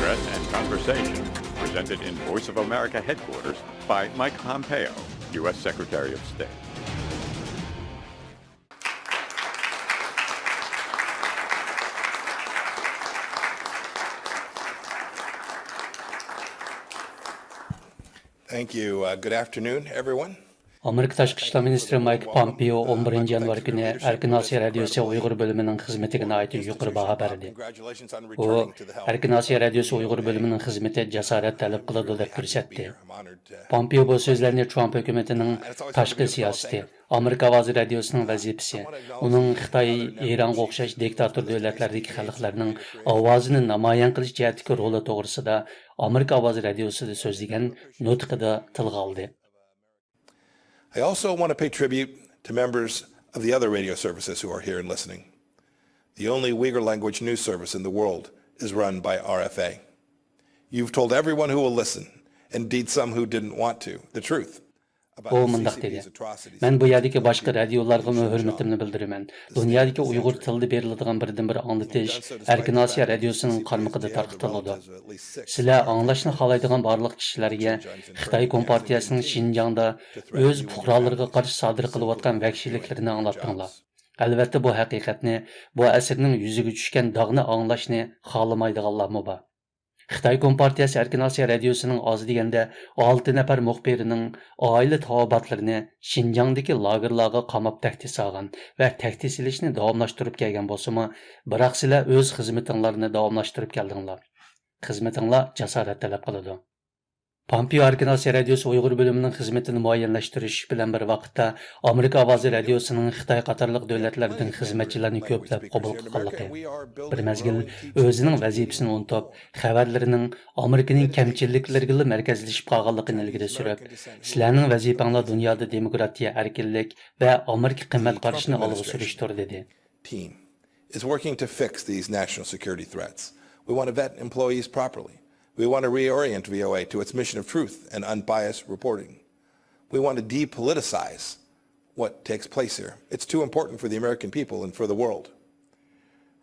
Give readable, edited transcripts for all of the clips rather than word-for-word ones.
Address and Conversation, presented in Voice of America headquarters by Mike Pompeo, U.S. Secretary of State. Thank you. Good afternoon, everyone. Amerika Tashqi ishlar ministri Mike Pompeo 11 yanvar kuni Erkin Asiya radiosi Uyg'ur bo'limining xizmatiga oid yuqori baho berdi. U Erkin Asiya radiosi Uyg'ur bo'limining xizmati jasorat talab qiladi deb ko'rsatdi. Pompeo bu so'zlarni Trump hukumatining tashqi siyosati, Amerika ovozi radiosining vazifasi, uning Xitoy, Eronga o'xshash diktator davlatlardagi xalqlarning ovozini namoyon qilish jihatdagi roli to'g'risida Amerika ovozi radiosida so'zlagan nutqida tilga oldi. I also want to pay tribute to members of the other radio services who are here and listening. The only Uyghur language news service in the world is run by RFA. You've told everyone who will listen, indeed some who didn't want to, the truth. O mundaq dedi. Men bu yerdagi boshqa radiolarga hurmatimni bildiraman. Dunyodagi Uyg'ur tilida beriladigan birdan-bir anglatish Erkin Asiya radiosining qarmog'ida tarqatiladi. Sizlar anglashni xohlaydigan barliq kishilarga Xitoy Kompartiyasining Xinjiangda o'z fuqarolariga qarshi sodir qilayotgan vahshiyliklarini anglatdinglar. Albatta bu haqiqatni, bu asrning yuziga tushgan dog'ni anglashni xohlamaydiganlarmi bor. Xitoy Kompartiyasi Erkin Asiya radiosining oz deganda 6 nafar muxbirining oila tavobatlarini Xinjiangdagi lagerlarga qamab tahdid solgan va tahdid silishni davomlashtirib kelgan bo'lsa-mu, biroq sizlar o'z xizmatinglarni davomlashtirib keldinglar. Xizmatinglar jasorat talab qiladi. Pompeo Erkin Asiya radiosi Uyg'ur bo'limining xizmatini muayyanlashtirish bilan bir vaqtda Amerika ovozi radiosining Xitoy qatorliq davlatlardan xizmatchilarni ko'plab qabul qilganligi, bir mezgil o'zining vazifasini unutib, xabarlarining Amerikaning kamchiliklariga markazlashib qolganligini ilgari surib, sizlarning vazifanglar dunyoda demokratiya, erkinlik va Amerika qimmat qarashini olg'a surishdir dedi. Team is working to fix these national security threats. We want to vet employees properly. We want to reorient VOA to its mission of truth and unbiased reporting. We want to depoliticize what takes place here. It's too important for the American people and for the world.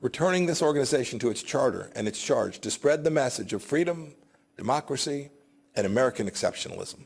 Returning this organization to its charter and its charge to spread the message of freedom, democracy, and American exceptionalism.